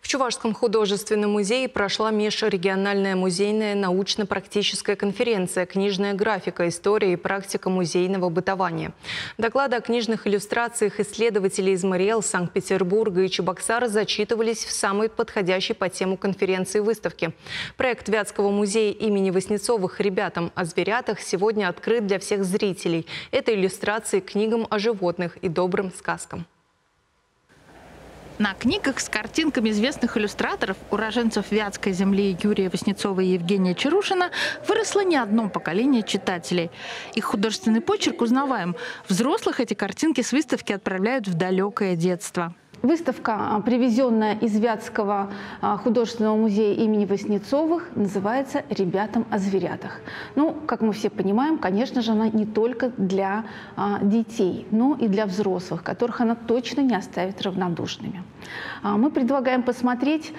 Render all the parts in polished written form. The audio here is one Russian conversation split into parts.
В Чувашском художественном музее прошла межрегиональная музейная научно-практическая конференция «Книжная графика. История и практика музейного бытования». Доклады о книжных иллюстрациях исследователей из Мариэл, Санкт-Петербурга и Чебоксара зачитывались в самой подходящей по тему конференции выставки. Проект Вятского музея имени Васнецовых «Ребятам о зверятах» сегодня открыт для всех зрителей. Это иллюстрации к книгам о животных и добрым сказкам. На книгах с картинками известных иллюстраторов, уроженцев Вятской земли Юрия Васнецова и Евгения Чарушина, выросло не одно поколение читателей. Их художественный почерк узнаваем. Взрослых эти картинки с выставки отправляют в далекое детство. Выставка, привезенная из Вятского художественного музея имени Васнецовых, называется «Ребятам о зверятах». Ну, как мы все понимаем, конечно же, она не только для детей, но и для взрослых, которых она точно не оставит равнодушными. Мы предлагаем посмотреть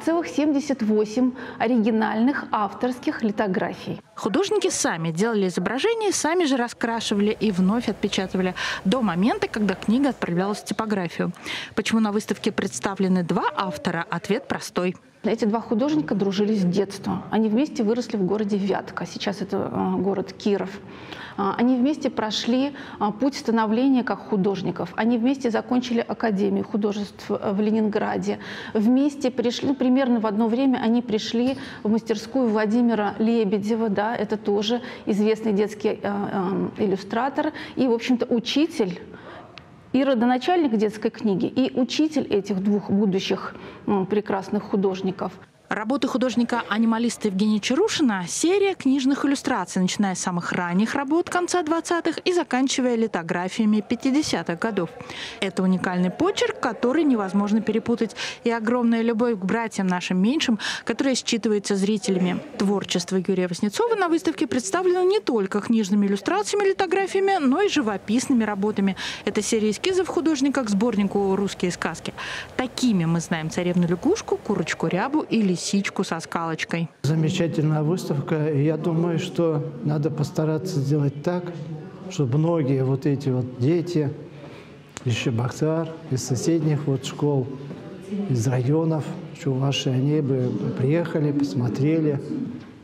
целых 78 оригинальных авторских литографий. Художники сами делали изображения, сами же раскрашивали и вновь отпечатывали до момента, когда книга отправлялась в типографию. Почему на выставке представлены два автора? Ответ простой. Эти два художника дружили с детства. Они вместе выросли в городе Вятка. Сейчас это город Киров. Они вместе прошли путь становления как художников. Они вместе закончили Академию художеств в Ленинграде. Вместе пришли, примерно в одно время они пришли в мастерскую Владимира Лебедева. Да, это тоже известный детский иллюстратор и, в общем-то, учитель. И родоначальник детской книги, и учитель этих двух будущих прекрасных художников. Работы художника-анималиста Евгения Чарушина – серия книжных иллюстраций, начиная с самых ранних работ конца 20-х и заканчивая литографиями 50-х годов. Это уникальный почерк, который невозможно перепутать, и огромная любовь к братьям нашим меньшим, которая считывается зрителями. Творчество Юрия Васнецова на выставке представлено не только книжными иллюстрациями, литографиями, но и живописными работами. Это серия эскизов художника к сборнику «Русские сказки». Такими мы знаем «Царевну-лягушку», «Курочку-рябу» и «Лисичку со скалочкой». Замечательная выставка. И я думаю, что надо постараться сделать так, чтобы многие вот эти вот дети из Чебоксар, из соседних вот школ, из районов Чувашии, они бы приехали, посмотрели.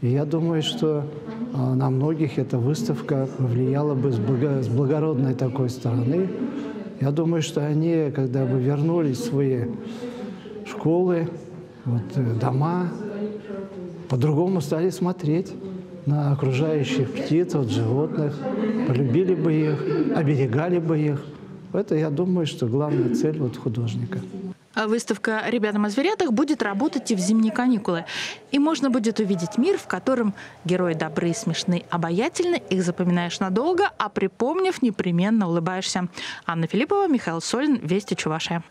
И я думаю, что на многих эта выставка повлияла бы с благородной такой стороны. Я думаю, что они, когда бы вернулись в свои школы, вот, дома, по-другому стали смотреть на окружающих птиц, вот, животных, полюбили бы их, оберегали бы их. Это, я думаю, что главная цель вот художника. Выставка «Ребятам о зверятах» будет работать и в зимние каникулы. И можно будет увидеть мир, в котором герои добры, смешны, обаятельны, их запоминаешь надолго, а припомнив, непременно улыбаешься. Анна Филиппова, Михаил Солин, Вести Чувашия.